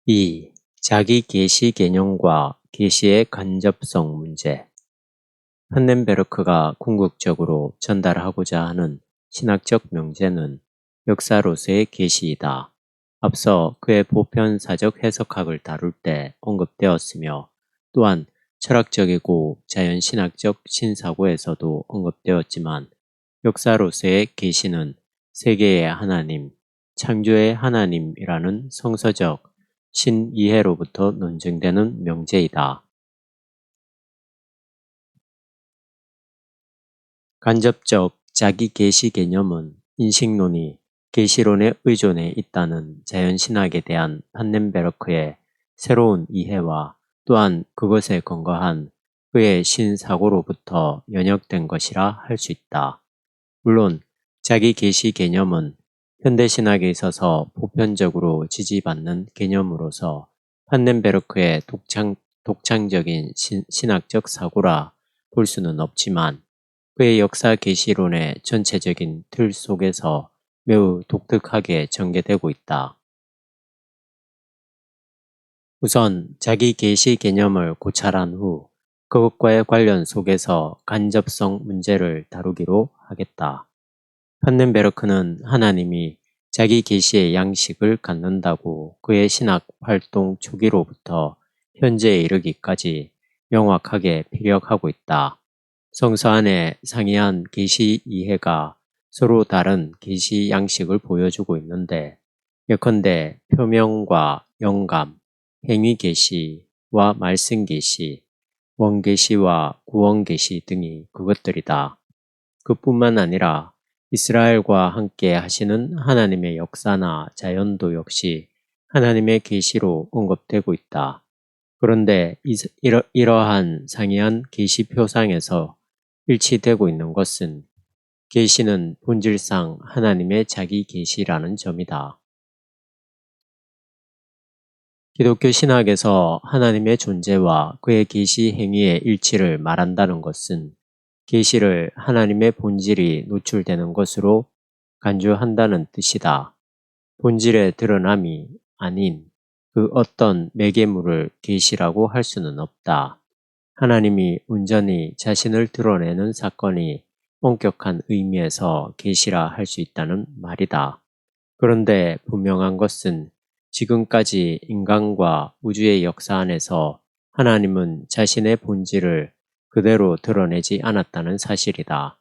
2. 자기 계시 개념과 계시의 간접성 문제. 판넨베르크가 궁극적으로 전달하고자 하는 신학적 명제는 역사로서의 계시이다. 앞서 그의 보편사적 해석학을 다룰 때 언급되었으며 또한 철학적이고 자연신학적 신사고에서도 언급되었지만 역사로서의 계시는 세계의 하나님, 창조의 하나님이라는 성서적 신이해로부터 논증되는 명제이다. 간접적 자기 계시 개념은 인식론이 계시론에 의존해 있다는 자연신학에 대한 판넨베르크의 새로운 이해와 또한 그것에 근거한 그의 신사고로부터 연역된 것이라 할 수 있다. 물론 자기 계시 개념은 현대신학에 있어서 보편적으로 지지받는 개념으로서 판넨베르크의 독창적인 신학적 사고라 볼 수는 없지만 그의 역사 계시론의 전체적인 틀 속에서 매우 독특하게 전개되고 있다. 우선 자기 계시 개념을 고찰한 후 그것과의 관련 속에서 간접성 문제를 다루기로 하겠다. 판넨베르크는 하나님이 자기 계시의 양식을 갖는다고 그의 신학 활동 초기로부터 현재에 이르기까지 명확하게 피력하고 있다. 성서 안에 상이한 계시 이해가 서로 다른 계시 양식을 보여주고 있는데 예컨대 표명과 영감, 행위 계시와 말씀 계시, 원계시와 구원 계시 등이 그것들이다. 그뿐만 아니라 이스라엘과 함께 하시는 하나님의 역사나 자연도 역시 하나님의 계시로 언급되고 있다. 그런데 이러한 상이한 계시 표상에서 일치되고 있는 것은 계시는 본질상 하나님의 자기 계시라는 점이다. 기독교 신학에서 하나님의 존재와 그의 계시 행위의 일치를 말한다는 것은 계시를 하나님의 본질이 노출되는 것으로 간주한다는 뜻이다. 본질의 드러남이 아닌 그 어떤 매개물을 계시라고 할 수는 없다. 하나님이 온전히 자신을 드러내는 사건이 엄격한 의미에서 계시라 할 수 있다는 말이다. 그런데 분명한 것은 지금까지 인간과 우주의 역사 안에서 하나님은 자신의 본질을 그대로 드러내지 않았다는 사실이다.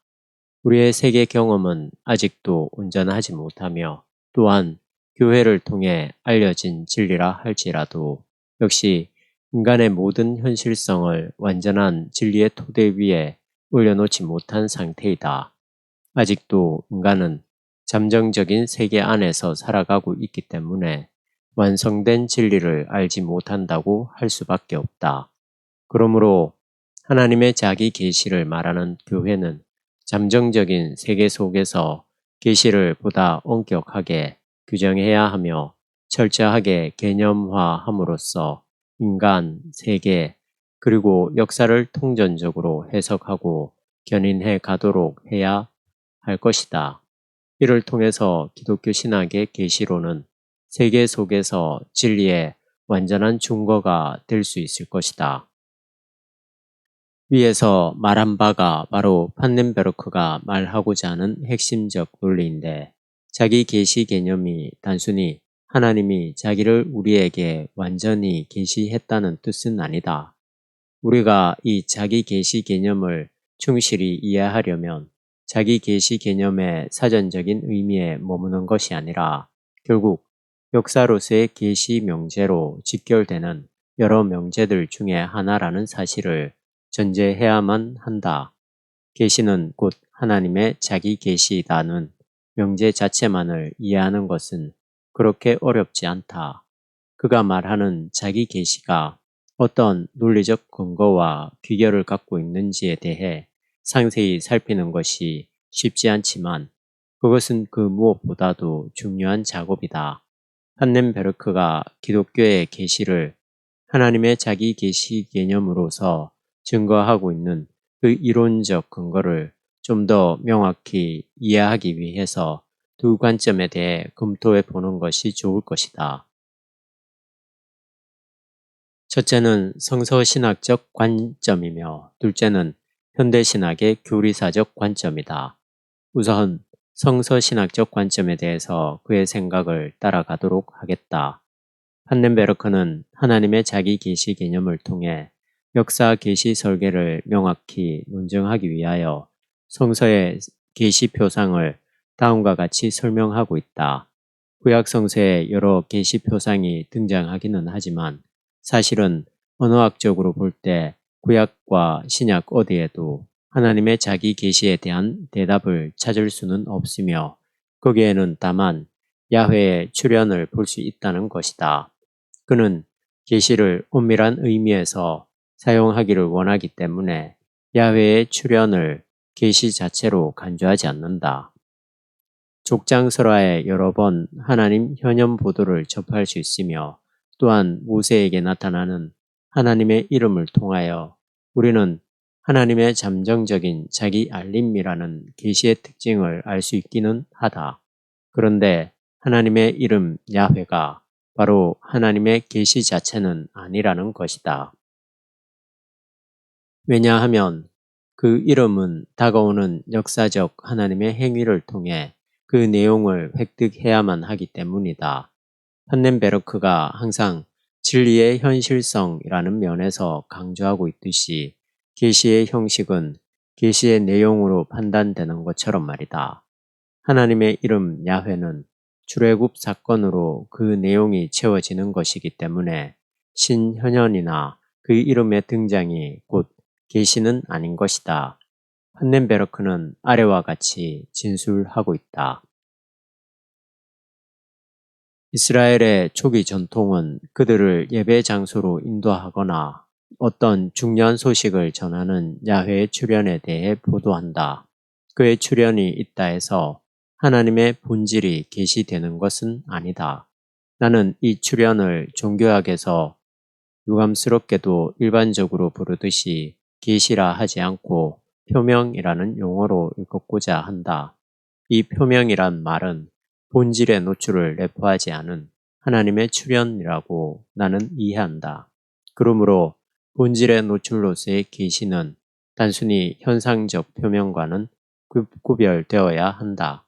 우리의 세계 경험은 아직도 온전하지 못하며 또한 교회를 통해 알려진 진리라 할지라도 역시 인간의 모든 현실성을 완전한 진리의 토대 위에 올려놓지 못한 상태이다. 아직도 인간은 잠정적인 세계 안에서 살아가고 있기 때문에 완성된 진리를 알지 못한다고 할 수밖에 없다. 그러므로 하나님의 자기 계시를 말하는 교회는 잠정적인 세계 속에서 계시를 보다 엄격하게 규정해야 하며 철저하게 개념화함으로써 인간, 세계, 그리고 역사를 통전적으로 해석하고 견인해 가도록 해야 할 것이다. 이를 통해서 기독교 신학의 계시론은 세계 속에서 진리의 완전한 증거가 될 수 있을 것이다. 위에서 말한 바가 바로 판넨베르크가 말하고자 하는 핵심적 논리인데 자기 계시 개념이 단순히 하나님이 자기를 우리에게 완전히 계시했다는 뜻은 아니다. 우리가 이 자기 계시 개념을 충실히 이해하려면 자기 계시 개념의 사전적인 의미에 머무는 것이 아니라 결국 역사로서의 계시 명제로 직결되는 여러 명제들 중에 하나라는 사실을 전제해야만 한다. 계시는 곧 하나님의 자기 계시다는 명제 자체만을 이해하는 것은 그렇게 어렵지 않다. 그가 말하는 자기 계시가 어떤 논리적 근거와 귀결을 갖고 있는지에 대해 상세히 살피는 것이 쉽지 않지만 그것은 그 무엇보다도 중요한 작업이다. 판넨베르크가 기독교의 계시를 하나님의 자기 계시 개념으로서 증거하고 있는 그 이론적 근거를 좀 더 명확히 이해하기 위해서 두 관점에 대해 검토해 보는 것이 좋을 것이다. 첫째는 성서신학적 관점이며 둘째는 현대신학의 교리사적 관점이다. 우선 성서신학적 관점에 대해서 그의 생각을 따라가도록 하겠다. 판넨베르크는 하나님의 자기 계시 개념을 통해 역사 계시 설계를 명확히 논증하기 위하여 성서의 계시 표상을 다음과 같이 설명하고 있다. 구약 성서에 여러 계시 표상이 등장하기는 하지만 사실은 언어학적으로 볼 때 구약과 신약 어디에도 하나님의 자기 계시에 대한 대답을 찾을 수는 없으며 거기에는 다만 야훼의 출현을 볼 수 있다는 것이다. 그는 계시를 엄밀한 의미에서 사용하기를 원하기 때문에 야훼의 출현을 계시 자체로 간주하지 않는다. 족장설화에 여러 번 하나님 현현 보도를 접할 수 있으며 또한 모세에게 나타나는 하나님의 이름을 통하여 우리는 하나님의 잠정적인 자기 알림이라는 계시의 특징을 알 수 있기는 하다. 그런데 하나님의 이름 야훼가 바로 하나님의 계시 자체는 아니라는 것이다. 왜냐하면 그 이름은 다가오는 역사적 하나님의 행위를 통해 그 내용을 획득해야만 하기 때문이다. 판넨베르크가 항상 진리의 현실성이라는 면에서 강조하고 있듯이 계시의 형식은 계시의 내용으로 판단되는 것처럼 말이다. 하나님의 이름 야훼는 출애굽 사건으로 그 내용이 채워지는 것이기 때문에 신현현이나 그 이름의 등장이 곧 계시는 아닌 것이다. 판넨베르크는 아래와 같이 진술하고 있다. 이스라엘의 초기 전통은 그들을 예배 장소로 인도하거나 어떤 중요한 소식을 전하는 야훼의 출현에 대해 보도한다. 그의 출현이 있다 해서 하나님의 본질이 계시되는 것은 아니다. 나는 이 출현을 종교학에서 유감스럽게도 일반적으로 부르듯이 계시라 하지 않고 표명이라는 용어로 읽고자 한다. 이 표명이란 말은 본질의 노출을 내포하지 않은 하나님의 출현이라고 나는 이해한다. 그러므로 본질의 노출로서의 계시는 단순히 현상적 표명과는 구별되어야 한다.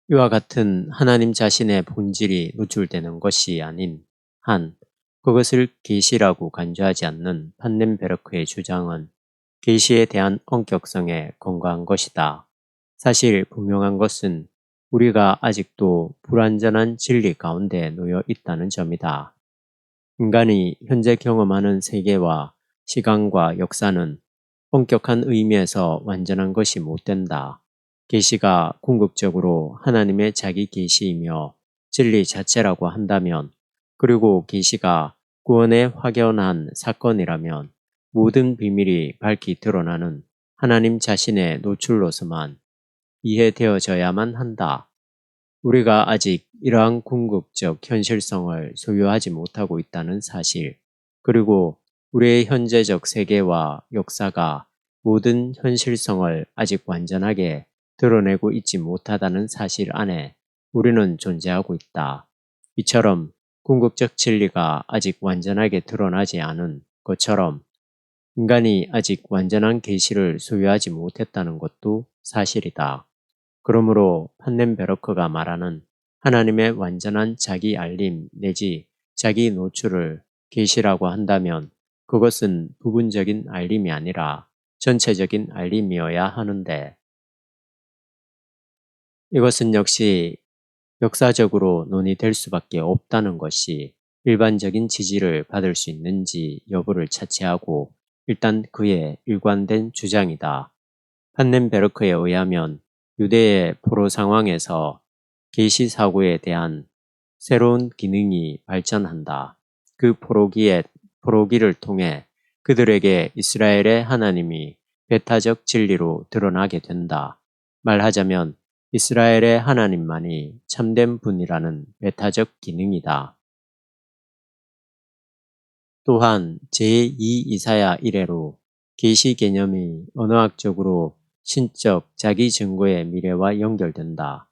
이와 같은 하나님 자신의 본질이 노출되는 것이 아닌 한 그것을 계시라고 간주하지 않는 판넨베르크의 주장은 계시에 대한 엄격성에 건거한 것이다. 사실 분명한 것은 우리가 아직도 불완전한 진리 가운데 놓여 있다는 점이다. 인간이 현재 경험하는 세계와 시간과 역사는 엄격한 의미에서 완전한 것이 못 된다. 계시가 궁극적으로 하나님의 자기 계시이며 진리 자체라고 한다면 그리고 계시가 구원의 확연한 사건이라면 모든 비밀이 밝히 드러나는 하나님 자신의 노출로서만 이해되어져야만 한다. 우리가 아직 이러한 궁극적 현실성을 소유하지 못하고 있다는 사실, 그리고 우리의 현재적 세계와 역사가 모든 현실성을 아직 완전하게 드러내고 있지 못하다는 사실 안에 우리는 존재하고 있다. 이처럼 궁극적 진리가 아직 완전하게 드러나지 않은 것처럼 인간이 아직 완전한 계시를 소유하지 못했다는 것도 사실이다. 그러므로 판넨베르크가 말하는 하나님의 완전한 자기 알림 내지 자기 노출을 계시라고 한다면 그것은 부분적인 알림이 아니라 전체적인 알림이어야 하는데 이것은 역시 역사적으로 논의될 수밖에 없다는 것이 일반적인 지지를 받을 수 있는지 여부를 차치하고 일단 그의 일관된 주장이다. 판넨베르크에 의하면 유대의 포로 상황에서 계시 사고에 대한 새로운 기능이 발전한다. 그 포로기를 통해 그들에게 이스라엘의 하나님이 배타적 진리로 드러나게 된다. 말하자면 이스라엘의 하나님만이 참된 분이라는 배타적 기능이다. 또한 제2 이사야 1회로 계시 개념이 언어학적으로 신적 자기 증거의 미래와 연결된다.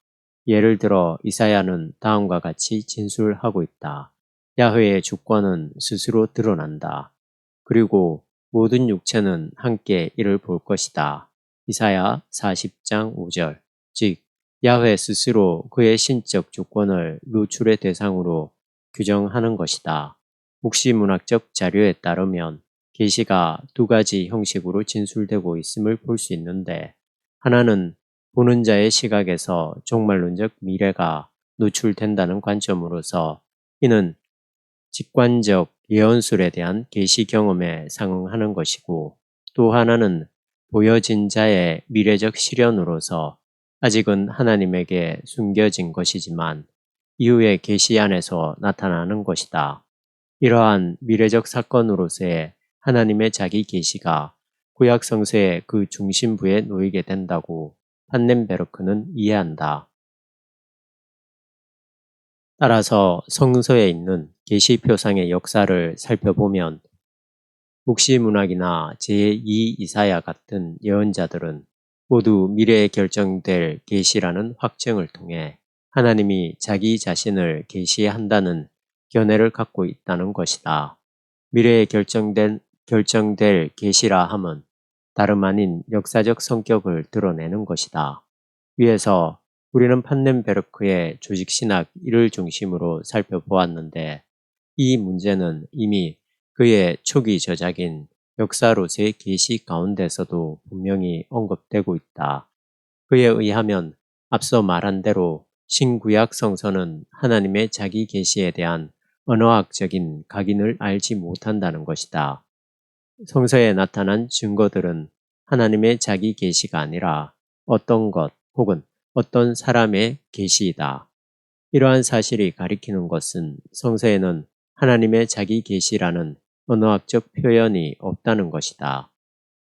예를 들어 이사야는 다음과 같이 진술하고 있다. 야훼의 주권은 스스로 드러난다. 그리고 모든 육체는 함께 이를 볼 것이다. 이사야 40장 5절. 즉 야훼 스스로 그의 신적 주권을 노출의 대상으로 규정하는 것이다. 묵시문학적 자료에 따르면 계시가 두 가지 형식으로 진술되고 있음을 볼 수 있는데, 하나는 보는 자의 시각에서 종말론적 미래가 노출된다는 관점으로서 이는 직관적 예언술에 대한 계시 경험에 상응하는 것이고, 또 하나는 보여진 자의 미래적 실현으로서 아직은 하나님에게 숨겨진 것이지만 이후의 계시 안에서 나타나는 것이다. 이러한 미래적 사건으로서의 하나님의 자기 계시가 구약 성서의 그 중심부에 놓이게 된다고 판넨베르크는 이해한다. 따라서 성서에 있는 계시 표상의 역사를 살펴보면 묵시문학이나 제2 이사야 같은 예언자들은 모두 미래에 결정될 계시라는 확증을 통해 하나님이 자기 자신을 계시한다는 견해를 갖고 있다는 것이다. 미래에 결정될 계시라 함은 다름 아닌 역사적 성격을 드러내는 것이다. 위에서 우리는 판넨베르크의 조직신학 1을 중심으로 살펴보았는데, 이 문제는 이미 그의 초기 저작인 역사로서의 계시 가운데서도 분명히 언급되고 있다. 그에 의하면 앞서 말한 대로 신구약 성서는 하나님의 자기 계시에 대한 언어학적인 각인을 알지 못한다는 것이다. 성서에 나타난 증거들은 하나님의 자기 계시가 아니라 어떤 것 혹은 어떤 사람의 계시이다. 이러한 사실이 가리키는 것은 성서에는 하나님의 자기 계시라는 언어학적 표현이 없다는 것이다.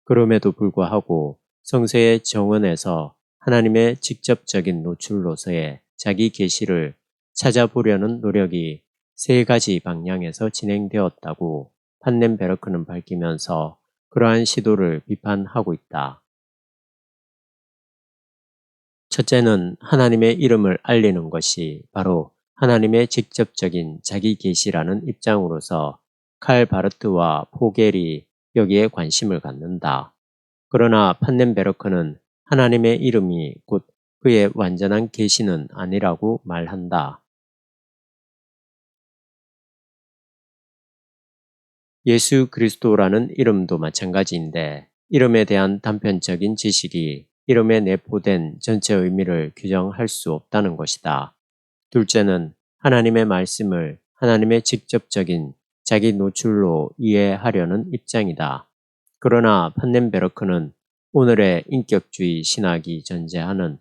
그럼에도 불구하고 성서의 정언에서 하나님의 직접적인 노출로서의 자기 계시를 찾아보려는 노력이 세 가지 방향에서 진행되었다고 판넨베르크는 밝히면서 그러한 시도를 비판하고 있다. 첫째는 하나님의 이름을 알리는 것이 바로 하나님의 직접적인 자기 계시라는 입장으로서 칼 바르트와 포겔이 여기에 관심을 갖는다. 그러나 판넨베르크는 하나님의 이름이 곧 그의 완전한 계시는 아니라고 말한다. 예수 그리스도라는 이름도 마찬가지인데, 이름에 대한 단편적인 지식이 이름에 내포된 전체 의미를 규정할 수 없다는 것이다. 둘째는 하나님의 말씀을 하나님의 직접적인 자기 노출로 이해하려는 입장이다. 그러나 판넨베르크는 오늘의 인격주의 신학이 전제하는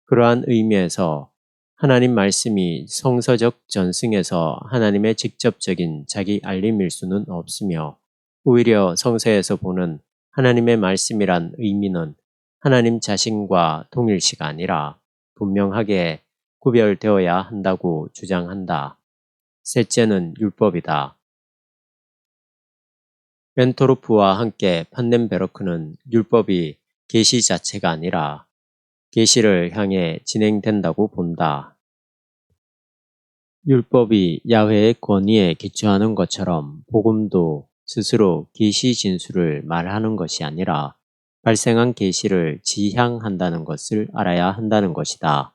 그러한 의미에서 하나님 말씀이 성서적 전승에서 하나님의 직접적인 자기 알림일 수는 없으며, 오히려 성서에서 보는 하나님의 말씀이란 의미는 하나님 자신과 동일시가 아니라 분명하게 구별되어야 한다고 주장한다. 셋째는 율법이다. 벤토르프와 함께 판넨베르크는 율법이 계시 자체가 아니라 계시를 향해 진행된다고 본다. 율법이 야훼의 권위에 기초하는 것처럼 복음도 스스로 계시 진술을 말하는 것이 아니라 발생한 계시를 지향한다는 것을 알아야 한다는 것이다.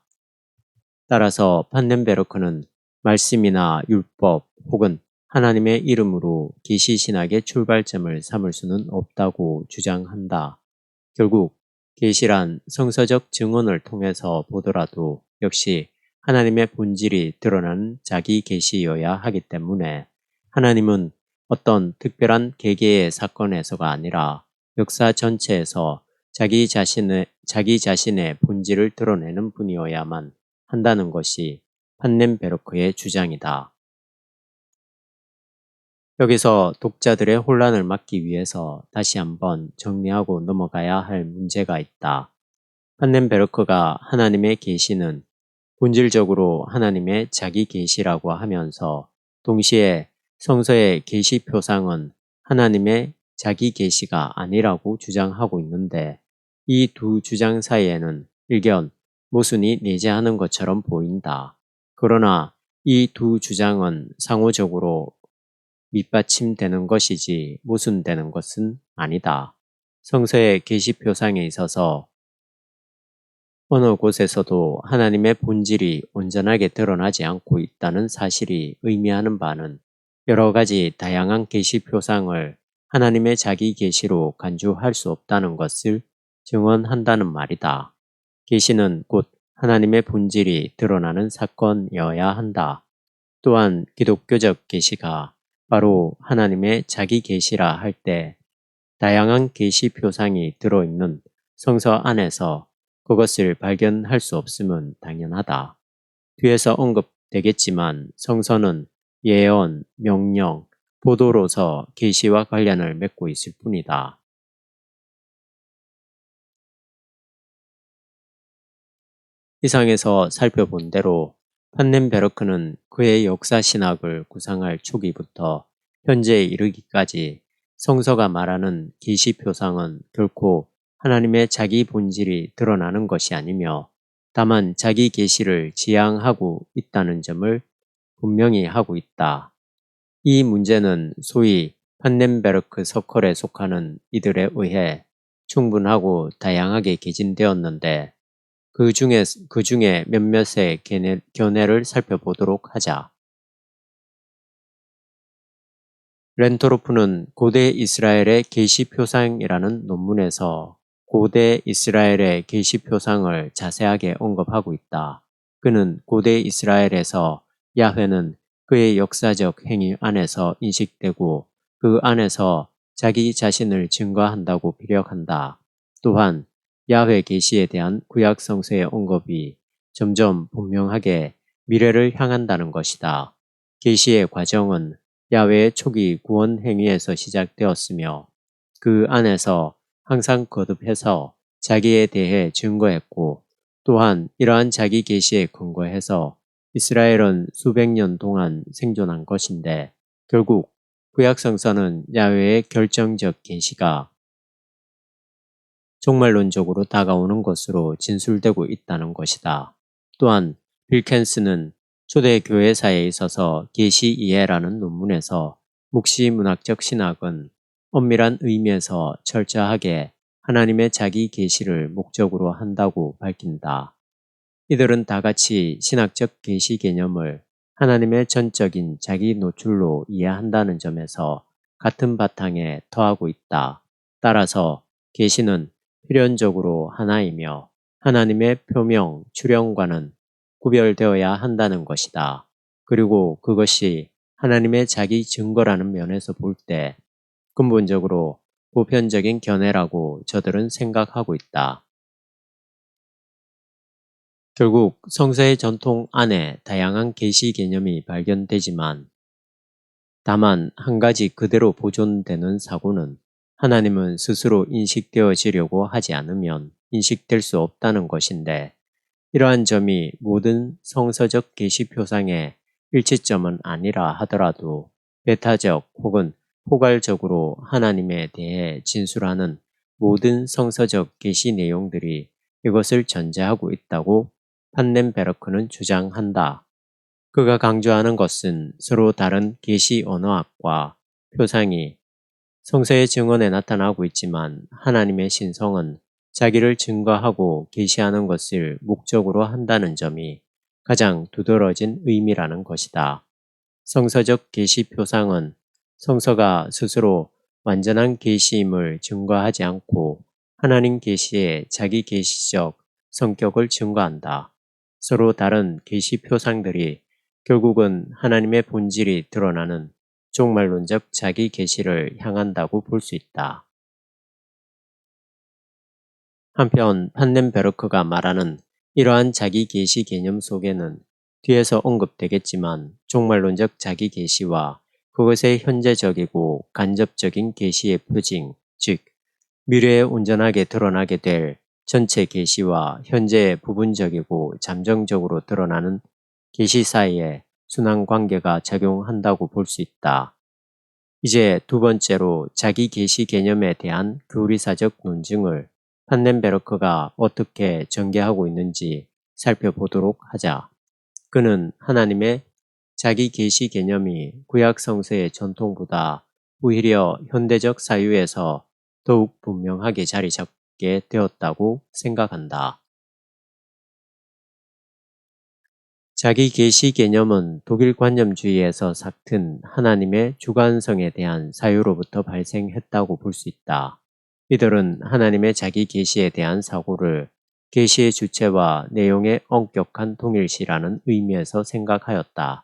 따라서 판넨베르크는 말씀이나 율법 혹은 하나님의 이름으로 계시 신학의 출발점을 삼을 수는 없다고 주장한다. 결국 계시란 성서적 증언을 통해서 보더라도 역시 하나님의 본질이 드러나는 자기 계시여야 하기 때문에, 하나님은 어떤 특별한 개개의 사건에서가 아니라 역사 전체에서 자기 자신의 본질을 드러내는 분이어야만 한다는 것이 판넨베르크의 주장이다. 여기서 독자들의 혼란을 막기 위해서 다시 한번 정리하고 넘어가야 할 문제가 있다. 판넨베르크가 하나님의 계시는 본질적으로 하나님의 자기 계시라고 하면서 동시에 성서의 계시 표상은 하나님의 자기 계시가 아니라고 주장하고 있는데, 이 두 주장 사이에는 일견 모순이 내재하는 것처럼 보인다. 그러나 이 두 주장은 상호적으로 밑받침되는 것이지 모순되는 것은 아니다. 성서의 계시 표상에 있어서 어느 곳에서도 하나님의 본질이 온전하게 드러나지 않고 있다는 사실이 의미하는 바는 여러 가지 다양한 계시 표상을 하나님의 자기 계시로 간주할 수 없다는 것을 증언한다는 말이다. 계시는 곧 하나님의 본질이 드러나는 사건이어야 한다. 또한 기독교적 계시가 바로 하나님의 자기 계시라 할 때 다양한 계시 표상이 들어있는 성서 안에서 그것을 발견할 수 없음은 당연하다. 뒤에서 언급되겠지만 성서는 예언, 명령, 보도로서 계시와 관련을 맺고 있을 뿐이다. 이상에서 살펴본 대로 판넨베르크는 그의 역사 신학을 구상할 초기부터 현재에 이르기까지 성서가 말하는 계시 표상은 결코 하나님의 자기 본질이 드러나는 것이 아니며 다만 자기 계시를 지향하고 있다는 점을 분명히 하고 있다. 이 문제는 소위 판넨베르크 서클에 속하는 이들에 의해 충분하고 다양하게 개진되었는데 그 중에 몇몇의 견해를 살펴보도록 하자. 렌토로프는 고대 이스라엘의 계시표상이라는 논문에서 고대 이스라엘의 계시표상을 자세하게 언급하고 있다. 그는 고대 이스라엘에서 야훼는 그의 역사적 행위 안에서 인식되고 그 안에서 자기 자신을 증거한다고 피력한다. 또한 야훼 계시에 대한 구약 성서의 언급이 점점 분명하게 미래를 향한다는 것이다. 계시의 과정은 야훼의 초기 구원 행위에서 시작되었으며 그 안에서 항상 거듭해서 자기에 대해 증거했고 또한 이러한 자기 계시에 근거해서 이스라엘은 수백 년 동안 생존한 것인데 결국 구약 성서는 야훼의 결정적 계시가 종말론적으로 다가오는 것으로 진술되고 있다는 것이다. 또한 빌켄스는 초대 교회사에 있어서 계시 이해라는 논문에서 묵시문학적 신학은 엄밀한 의미에서 철저하게 하나님의 자기 계시를 목적으로 한다고 밝힌다. 이들은 다같이 신학적 계시 개념을 하나님의 전적인 자기 노출로 이해한다는 점에서 같은 바탕에 더하고 있다. 따라서 계시는 필연적으로 하나이며 하나님의 표명, 출현과는 구별되어야 한다는 것이다. 그리고 그것이 하나님의 자기 증거라는 면에서 볼 때 근본적으로 보편적인 견해라고 저들은 생각하고 있다. 결국 성서의 전통 안에 다양한 계시 개념이 발견되지만 다만 한 가지 그대로 보존되는 사고는 하나님은 스스로 인식되어지려고 하지 않으면 인식될 수 없다는 것인데 이러한 점이 모든 성서적 계시표상의 일치점은 아니라 하더라도 배타적 혹은 포괄적으로 하나님에 대해 진술하는 모든 성서적 계시 내용들이 이것을 전제하고 있다고 판넨베르크는 주장한다. 그가 강조하는 것은 서로 다른 계시 언어학과 표상이 성서의 증언에 나타나고 있지만 하나님의 신성은 자기를 증거하고 계시하는 것을 목적으로 한다는 점이 가장 두드러진 의미라는 것이다. 성서적 계시 표상은 성서가 스스로 완전한 계시임을 증거하지 않고 하나님 계시의 자기 계시적 성격을 증거한다. 서로 다른 계시 표상들이 결국은 하나님의 본질이 드러나는 종말론적 자기 계시를 향한다고 볼 수 있다. 한편 판넨베르크가 말하는 이러한 자기 계시 개념 속에는 뒤에서 언급되겠지만 종말론적 자기 계시와 그것의 현재적이고 간접적인 계시의 표징, 즉 미래에 온전하게 드러나게 될 전체 계시와 현재의 부분적이고 잠정적으로 드러나는 계시 사이에 순환 관계가 작용한다고 볼 수 있다. 이제 두 번째로 자기 계시 개념에 대한 교리사적 논증을 판넨베르크가 어떻게 전개하고 있는지 살펴보도록 하자. 그는 하나님의 자기 계시 개념이 구약 성서의 전통보다 오히려 현대적 사유에서 더욱 분명하게 자리 잡게 되었다고 생각한다. 자기 계시 개념은 독일 관념주의에서 삭튼 하나님의 주관성에 대한 사유로부터 발생했다고 볼 수 있다. 이들은 하나님의 자기 계시에 대한 사고를 계시의 주체와 내용의 엄격한 동일시라는 의미에서 생각하였다.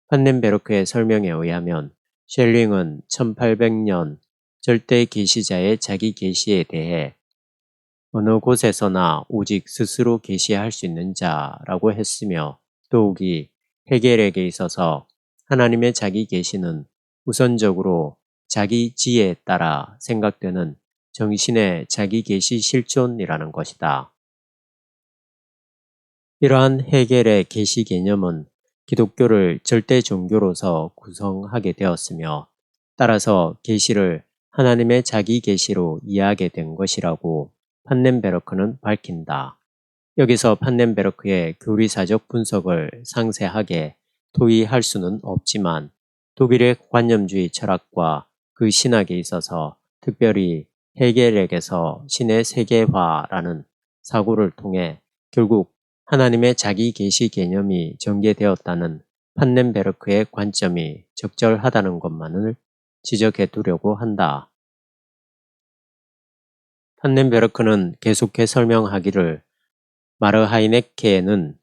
판넨베르크의 설명에 의하면 셸링은 1800년 절대 계시자의 자기 계시에 대해 어느 곳에서나 오직 스스로 계시할 수 있는 자라고 했으며, 더욱이 헤겔에게 있어서 하나님의 자기 계시는 우선적으로 자기 지혜에 따라 생각되는 정신의 자기 계시 실존이라는 것이다. 이러한 헤겔의 계시 개념은 기독교를 절대 종교로서 구성하게 되었으며, 따라서 계시를 하나님의 자기 계시로 이해하게 된 것이라고 판넨베르크는 밝힌다. 여기서 판넨베르크의 교리사적 분석을 상세하게 토의할 수는 없지만, 독일의 관념주의 철학과 그 신학에 있어서 특별히 헤겔에게서 신의 세계화라는 사고를 통해 결국 하나님의 자기 계시 개념이 전개되었다는 판넨베르크의 관점이 적절하다는 것만을 지적해 두려고 한다. 판넨베르크는 계속해 설명하기를 마르하이네케는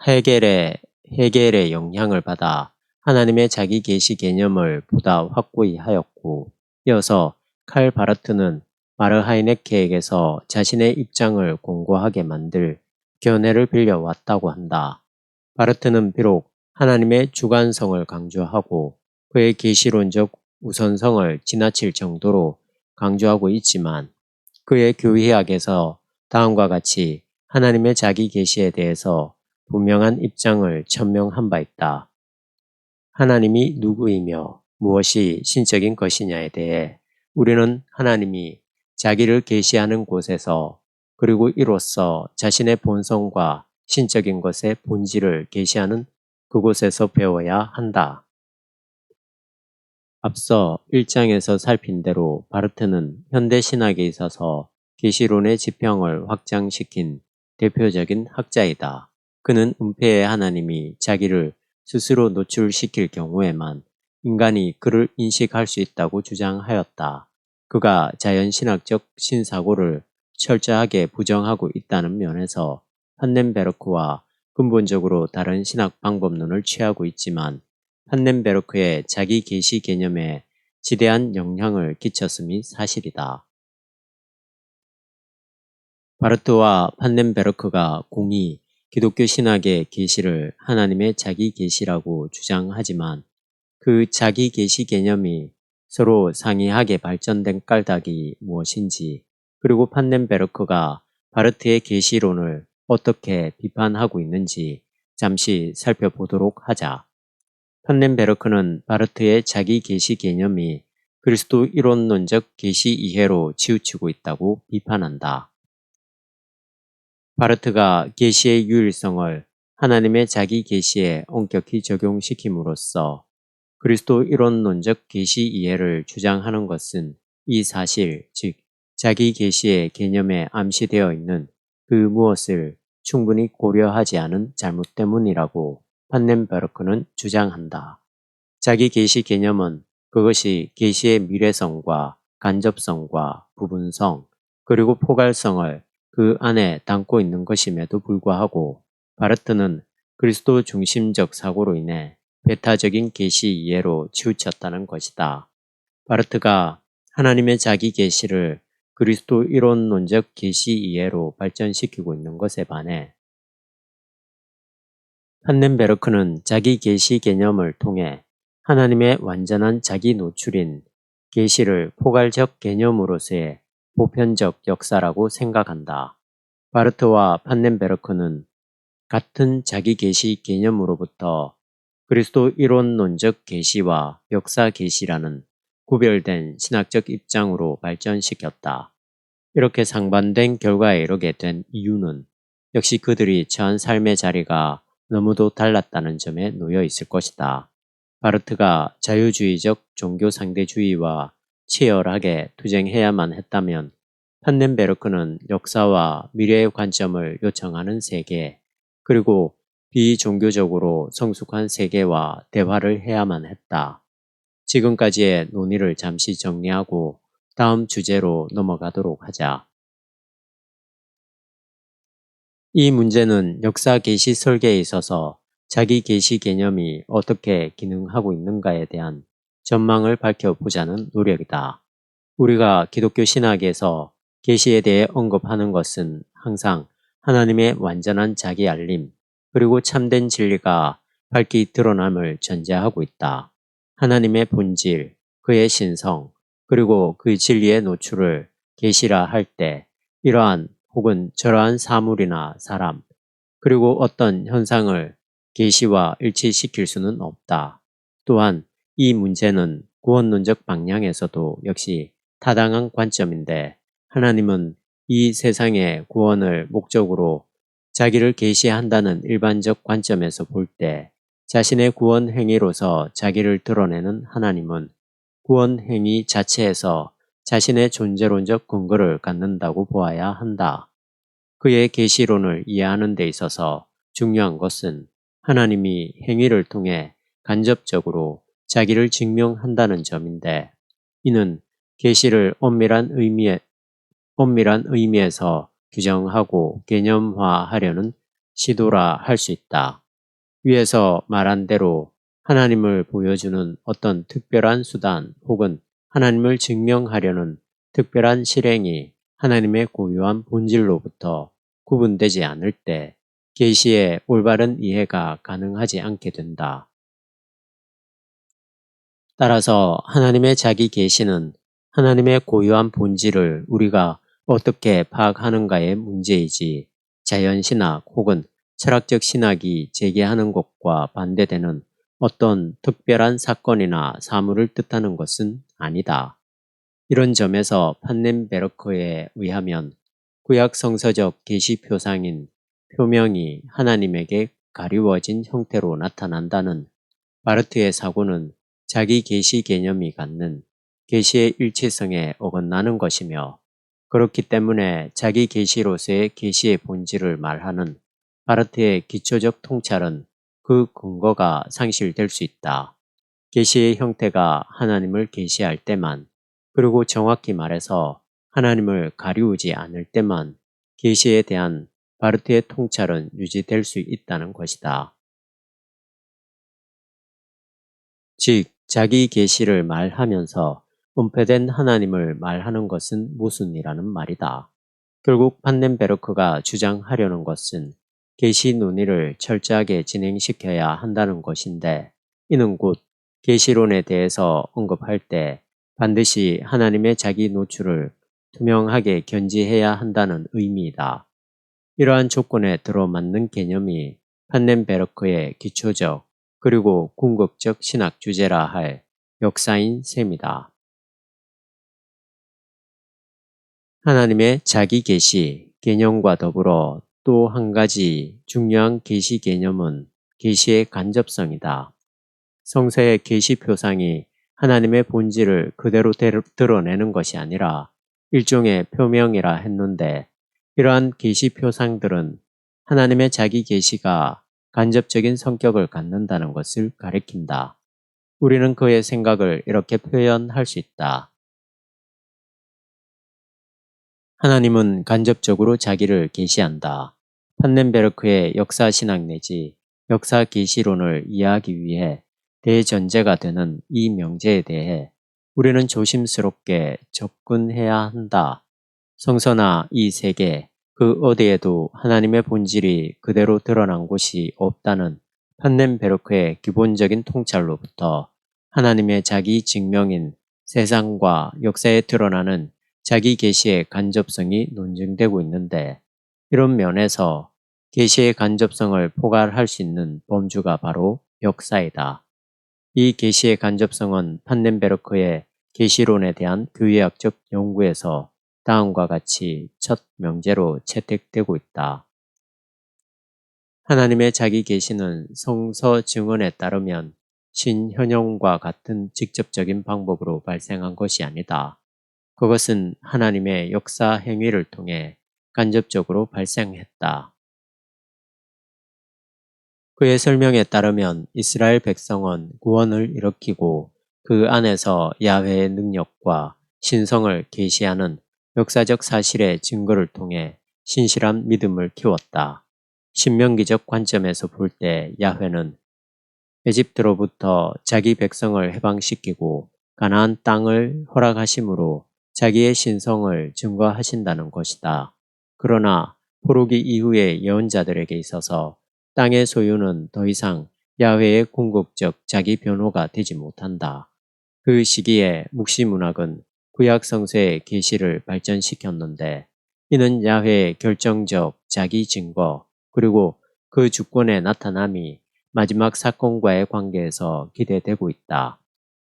헤겔의 영향을 받아 하나님의 자기 계시 개념을 보다 확고히 하였고, 이어서 칼 바르트는 마르하이네케에게서 자신의 입장을 공고하게 만들 견해를 빌려왔다고 한다. 바르트는 비록 하나님의 주관성을 강조하고 그의 계시론적 우선성을 지나칠 정도로 강조하고 있지만, 그의 교회학에서 다음과 같이 하나님의 자기 계시에 대해서 분명한 입장을 천명한 바 있다. 하나님이 누구이며 무엇이 신적인 것이냐에 대해 우리는 하나님이 자기를 계시하는 곳에서, 그리고 이로써 자신의 본성과 신적인 것의 본질을 계시하는 그곳에서 배워야 한다. 앞서 1장에서 살핀 대로 바르트는 현대 신학에 있어서 계시론의 지평을 확장시킨 대표적인 학자이다. 그는 은폐의 하나님이 자기를 스스로 노출시킬 경우에만 인간이 그를 인식할 수 있다고 주장하였다. 그가 자연신학적 신사고를 철저하게 부정하고 있다는 면에서 판넨베르크와 근본적으로 다른 신학 방법론을 취하고 있지만, 판넨베르크의 자기 계시 개념에 지대한 영향을 끼쳤음이 사실이다. 바르트와 판넨베르크가 공히 기독교 신학의 계시를 하나님의 자기 계시라고 주장하지만, 그 자기 계시 개념이 서로 상이하게 발전된 까닭이 무엇인지, 그리고 판넨베르크가 바르트의 계시론을 어떻게 비판하고 있는지 잠시 살펴보도록 하자. 판넨베르크는 바르트의 자기 계시 개념이 그리스도 이론론적 계시 이해로 치우치고 있다고 비판한다. 바르트가 계시의 유일성을 하나님의 자기 계시에 엄격히 적용시킴으로써 그리스도 이론론적 계시 이해를 주장하는 것은 이 사실, 즉 자기 계시의 개념에 암시되어 있는 그 무엇을 충분히 고려하지 않은 잘못 때문이라고 판넨베르크는 주장한다. 자기 계시 개념은 그것이 계시의 미래성과 간접성과 부분성, 그리고 포괄성을 그 안에 담고 있는 것임에도 불구하고, 바르트는 그리스도 중심적 사고로 인해 배타적인 계시 이해로 치우쳤다는 것이다. 바르트가 하나님의 자기 계시를 그리스도 이론론적 계시 이해로 발전시키고 있는 것에 반해, 판넨베르크는 자기 계시 개념을 통해 하나님의 완전한 자기 노출인 계시를 포괄적 개념으로서의 보편적 역사라고 생각한다. 바르트와 판넨베르크는 같은 자기 계시 개념으로부터 그리스도 이론론적 계시와 역사 계시라는 구별된 신학적 입장으로 발전시켰다. 이렇게 상반된 결과에 이르게 된 이유는 역시 그들이 처한 삶의 자리가 너무도 달랐다는 점에 놓여 있을 것이다. 바르트가 자유주의적 종교 상대주의와 치열하게 투쟁해야만 했다면 판넨베르크는 역사와 미래의 관점을 요청하는 세계, 그리고 비종교적으로 성숙한 세계와 대화를 해야만 했다. 지금까지의 논의를 잠시 정리하고 다음 주제로 넘어가도록 하자. 이 문제는 역사 계시 설계에 있어서 자기 계시 개념이 어떻게 기능하고 있는가에 대한 전망을 밝혀보자는 노력이다. 우리가 기독교 신학에서 계시에 대해 언급하는 것은 항상 하나님의 완전한 자기 알림, 그리고 참된 진리가 밝히 드러남을 전제하고 있다. 하나님의 본질, 그의 신성, 그리고 그 진리의 노출을 계시라 할 때 이러한 혹은 저러한 사물이나 사람, 그리고 어떤 현상을 계시와 일치시킬 수는 없다. 또한 이 문제는 구원론적 방향에서도 역시 타당한 관점인데, 하나님은 이 세상의 구원을 목적으로 자기를 계시한다는 일반적 관점에서 볼 때 자신의 구원 행위로서 자기를 드러내는 하나님은 구원 행위 자체에서 자신의 존재론적 근거를 갖는다고 보아야 한다. 그의 계시론을 이해하는 데 있어서 중요한 것은 하나님이 행위를 통해 간접적으로 자기를 증명한다는 점인데, 이는 계시를 엄밀한 의미에서 규정하고 개념화하려는 시도라 할 수 있다. 위에서 말한 대로 하나님을 보여주는 어떤 특별한 수단 혹은 하나님을 증명하려는 특별한 실행이 하나님의 고유한 본질로부터 구분되지 않을 때 계시의 올바른 이해가 가능하지 않게 된다. 따라서 하나님의 자기 계시는 하나님의 고유한 본질을 우리가 어떻게 파악하는가의 문제이지, 자연신학 혹은 철학적 신학이 제기하는 것과 반대되는 어떤 특별한 사건이나 사물을 뜻하는 것은 아니다. 이런 점에서 판넨베르크에 의하면 구약 성서적 계시 표상인 표명이 하나님에게 가리워진 형태로 나타난다는 바르트의 사고는 자기 계시 개념이 갖는 계시의 일치성에 어긋나는 것이며, 그렇기 때문에 자기 계시로서의 계시의 본질을 말하는 바르트의 기초적 통찰은 그 근거가 상실될 수 있다. 계시의 형태가 하나님을 계시할 때만, 그리고 정확히 말해서 하나님을 가리우지 않을 때만 계시에 대한 바르트의 통찰은 유지될 수 있다는 것이다. 즉, 자기 계시를 말하면서 은폐된 하나님을 말하는 것은 무슨이라는 말이다. 결국 판넨베르크가 주장하려는 것은 계시 논의를 철저하게 진행시켜야 한다는 것인데, 이는 곧 계시론에 대해서 언급할 때 반드시 하나님의 자기 노출을 투명하게 견지해야 한다는 의미이다. 이러한 조건에 들어맞는 개념이 판넨베르크의 기초적 그리고 궁극적 신학 주제라 할 역사인 셈이다. 하나님의 자기 계시 개념과 더불어 또 한 가지 중요한 계시 개념은 계시의 간접성이다. 성서의 계시 표상이 하나님의 본질을 그대로 드러내는 것이 아니라 일종의 표명이라 했는데, 이러한 계시 표상들은 하나님의 자기 계시가 간접적인 성격을 갖는다는 것을 가리킨다. 우리는 그의 생각을 이렇게 표현할 수 있다. 하나님은 간접적으로 자기를 계시한다. 판넨베르크의 역사신학 내지 역사계시론을 이해하기 위해 대전제가 되는 이 명제에 대해 우리는 조심스럽게 접근해야 한다. 성서나 이 세계 그 어디에도 하나님의 본질이 그대로 드러난 곳이 없다는 판넨베르크의 기본적인 통찰로부터 하나님의 자기 증명인 세상과 역사에 드러나는 자기 계시의 간접성이 논증되고 있는데, 이런 면에서 계시의 간접성을 포괄할 수 있는 범주가 바로 역사이다. 이 계시의 간접성은 판넨베르크의 계시론에 대한 교회학적 연구에서 다음과 같이 첫 명제로 채택되고 있다. 하나님의 자기 계시는 성서 증언에 따르면 신현영과 같은 직접적인 방법으로 발생한 것이 아니다. 그것은 하나님의 역사 행위를 통해 간접적으로 발생했다. 그의 설명에 따르면 이스라엘 백성은 구원을 일으키고 그 안에서 야훼의 능력과 신성을 계시하는 역사적 사실의 증거를 통해 신실한 믿음을 키웠다. 신명기적 관점에서 볼 때 야훼는 에집트로부터 자기 백성을 해방시키고 가나안 땅을 허락하심으로 자기의 신성을 증거하신다는 것이다. 그러나 포로기 이후의 예언자들에게 있어서 땅의 소유는 더 이상 야훼의 궁극적 자기 변호가 되지 못한다. 그 시기에 묵시문학은 구약 성서의 계시를 발전시켰는데 이는 야훼의 결정적 자기 증거 그리고 그 주권의 나타남이 마지막 사건과의 관계에서 기대되고 있다.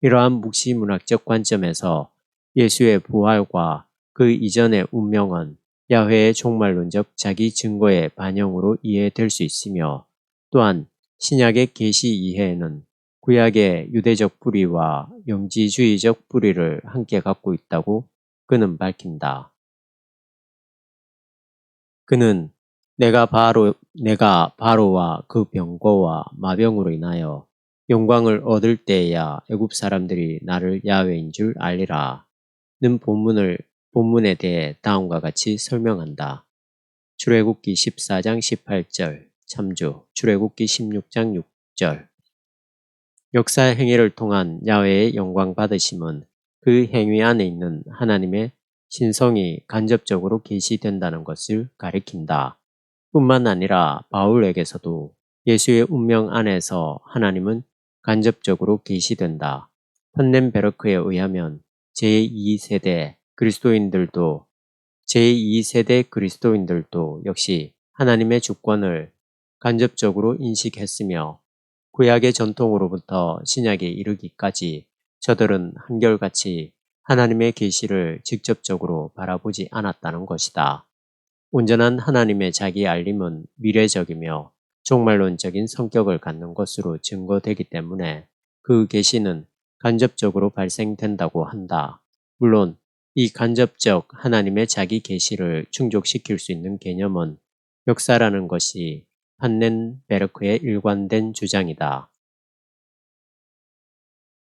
이러한 묵시문학적 관점에서 예수의 부활과 그 이전의 운명은 야훼의 종말론적 자기 증거의 반영으로 이해될 수 있으며 또한 신약의 계시 이해에는 구약의 유대적 뿌리와 영지주의적 뿌리를 함께 갖고 있다고 그는 밝힌다. 그는 내가 바로와 그 병거와 마병으로 인하여 영광을 얻을 때에야 애굽 사람들이 나를 야훼인 줄 알리라. 는 본문에 대해 다음과 같이 설명한다. 출애굽기 14장 18절 참조, 출애굽기 16장 6절. 역사 행위를 통한 야훼의 영광 받으심은 그 행위 안에 있는 하나님의 신성이 간접적으로 계시된다는 것을 가리킨다. 뿐만 아니라 바울에게서도 예수의 운명 안에서 하나님은 간접적으로 계시된다. 판넨베르크에 의하면 제2세대 그리스도인들도 역시 하나님의 주권을 간접적으로 인식했으며 구약의 전통으로부터 신약에 이르기까지 저들은 한결같이 하나님의 계시를 직접적으로 바라보지 않았다는 것이다. 온전한 하나님의 자기 알림은 미래적이며 종말론적인 성격을 갖는 것으로 증거되기 때문에 그 계시는 간접적으로 발생된다고 한다. 물론 이 간접적 하나님의 자기 계시를 충족시킬 수 있는 개념은 역사라는 것이 판넨베르크의 일관된 주장이다.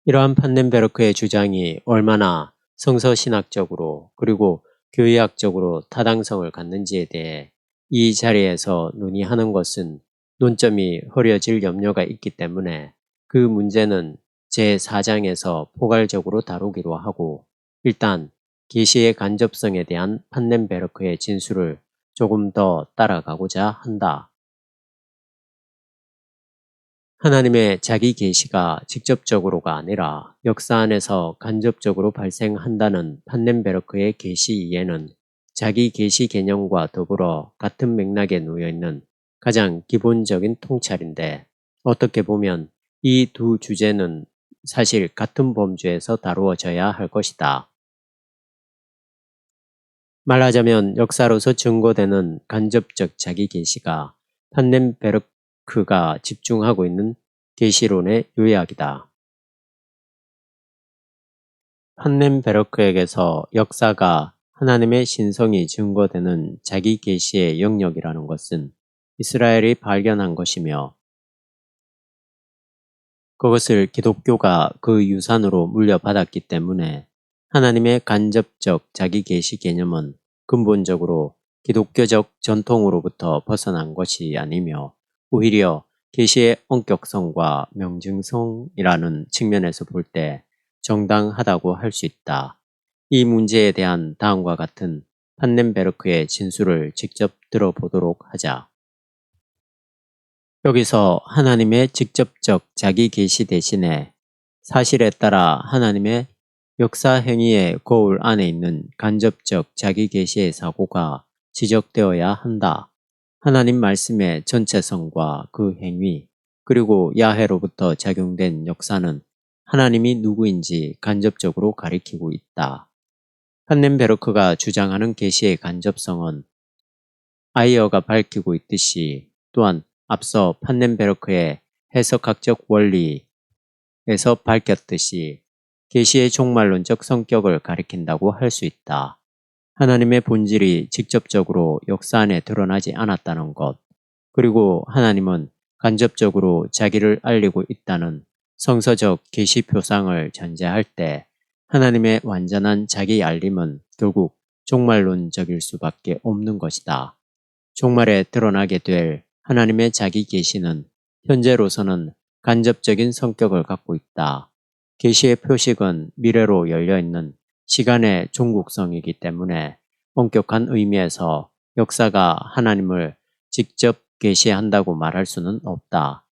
이러한 판넨베르크의 주장이 얼마나 성서신학적으로 그리고 교회학적으로 타당성을 갖는지에 대해 이 자리에서 논의하는 것은 논점이 흐려질 염려가 있기 때문에 그 문제는 제4장에서 포괄적으로 다루기로 하고 일단 계시의 간접성에 대한 판넨베르크의 진술을 조금 더 따라가고자 한다. 하나님의 자기 계시가 직접적으로가 아니라 역사 안에서 간접적으로 발생한다는 판넨베르크의 계시 이해는 자기 계시 개념과 더불어 같은 맥락에 놓여 있는 가장 기본적인 통찰인데 어떻게 보면 이 두 주제는 사실 같은 범주에서 다루어져야 할 것이다. 말하자면 역사로서 증거되는 간접적 자기 계시가 판넨베르크가 집중하고 있는 계시론의 요약이다. 판넨베르크에게서 역사가 하나님의 신성이 증거되는 자기 계시의 영역이라는 것은 이스라엘이 발견한 것이며 그것을 기독교가 그 유산으로 물려받았기 때문에 하나님의 간접적 자기 계시 개념은 근본적으로 기독교적 전통으로부터 벗어난 것이 아니며 오히려 계시의 엄격성과 명증성이라는 측면에서 볼 때 정당하다고 할 수 있다. 이 문제에 대한 다음과 같은 판넨베르크의 진술을 직접 들어보도록 하자. 여기서 하나님의 직접적 자기 계시 대신에 사실에 따라 하나님의 역사 행위의 거울 안에 있는 간접적 자기 계시의 사고가 지적되어야 한다. 하나님 말씀의 전체성과 그 행위 그리고 야훼로부터 작용된 역사는 하나님이 누구인지 간접적으로 가리키고 있다. 판넨베르크가 주장하는 계시의 간접성은 아이어가 밝히고 있듯이 또한 앞서 판넨베르크의 해석학적 원리에서 밝혔듯이 계시의 종말론적 성격을 가리킨다고 할 수 있다. 하나님의 본질이 직접적으로 역사 안에 드러나지 않았다는 것, 그리고 하나님은 간접적으로 자기를 알리고 있다는 성서적 계시 표상을 전제할 때 하나님의 완전한 자기 알림은 결국 종말론적일 수밖에 없는 것이다. 종말에 드러나게 될 하나님의 자기 계시는 현재로서는 간접적인 성격을 갖고 있다. 계시의 표식은 미래로 열려있는 시간의 종국성이기 때문에 엄격한 의미에서 역사가 하나님을 직접 계시한다고 말할 수는 없다.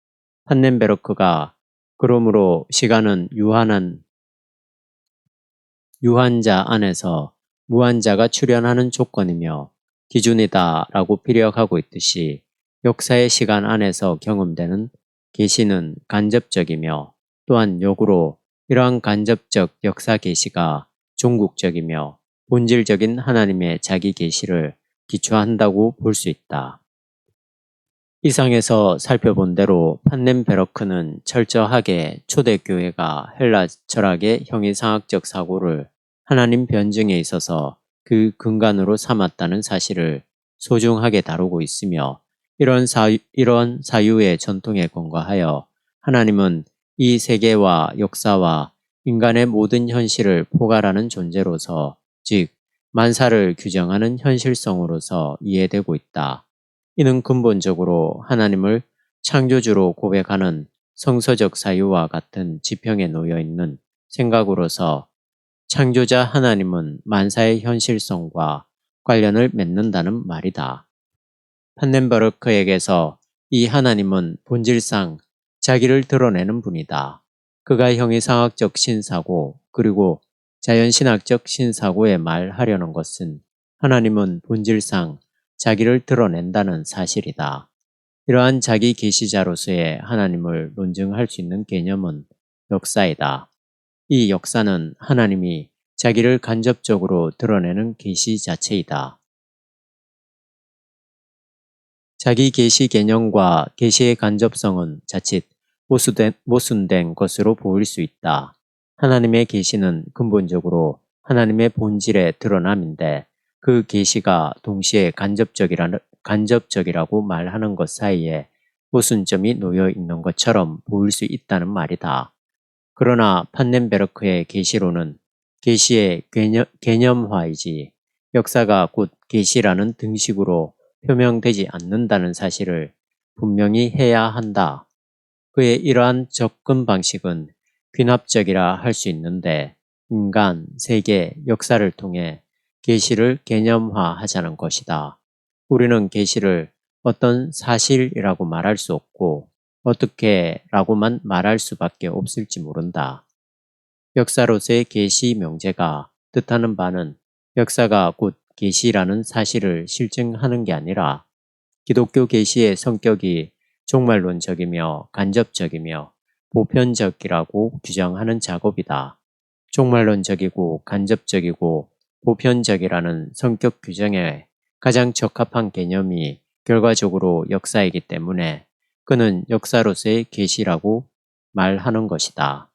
판넨베르크가 그러므로 시간은 유한자 안에서 무한자가 출현하는 조건이며 기준이다 라고 피력하고 있듯이 역사의 시간 안에서 경험되는 계시는 간접적이며 또한 역으로 이러한 간접적 역사 계시가 종국적이며 본질적인 하나님의 자기 계시를 기초한다고 볼 수 있다. 이상에서 살펴본 대로 판넨베르크는 철저하게 초대교회가 헬라 철학의 형이상학적 사고를 하나님 변증에 있어서 그 근간으로 삼았다는 사실을 소중하게 다루고 있으며 이런 사유의 전통에 근거하여 하나님은 이 세계와 역사와 인간의 모든 현실을 포괄하는 존재로서 즉 만사를 규정하는 현실성으로서 이해되고 있다. 이는 근본적으로 하나님을 창조주로 고백하는 성서적 사유와 같은 지평에 놓여 있는 생각으로서 창조자 하나님은 만사의 현실성과 관련을 맺는다는 말이다. 판넨베르크에게서 이 하나님은 본질상 자기를 드러내는 분이다. 그가 형이상학적 신사고 그리고 자연신학적 신사고에 말하려는 것은 하나님은 본질상 자기를 드러낸다는 사실이다. 이러한 자기 계시자로서의 하나님을 논증할 수 있는 개념은 역사이다. 이 역사는 하나님이 자기를 간접적으로 드러내는 계시 자체이다. 자기 계시 개념과 계시의 간접성은 자칫 모순된 것으로 보일 수 있다. 하나님의 계시는 근본적으로 하나님의 본질의 드러남인데 그 계시가 동시에 간접적이라고 말하는 것 사이에 모순점이 놓여 있는 것처럼 보일 수 있다는 말이다. 그러나 판넨베르크의 계시론은 계시의 개념화이지 역사가 곧 계시라는 등식으로 표명되지 않는다는 사실을 분명히 해야 한다. 그의 이러한 접근 방식은 귀납적이라 할 수 있는데 인간, 세계, 역사를 통해 계시를 개념화하자는 것이다. 우리는 계시를 어떤 사실이라고 말할 수 없고 어떻게라고만 말할 수밖에 없을지 모른다. 역사로서의 계시 명제가 뜻하는 바는 역사가 곧 계시라는 사실을 실증하는 게 아니라 기독교 계시의 성격이 종말론적이며 간접적이며 보편적이라고 규정하는 작업이다. 종말론적이고 간접적이고 보편적이라는 성격 규정에 가장 적합한 개념이 결과적으로 역사이기 때문에 그는 역사로서의 계시라고 말하는 것이다.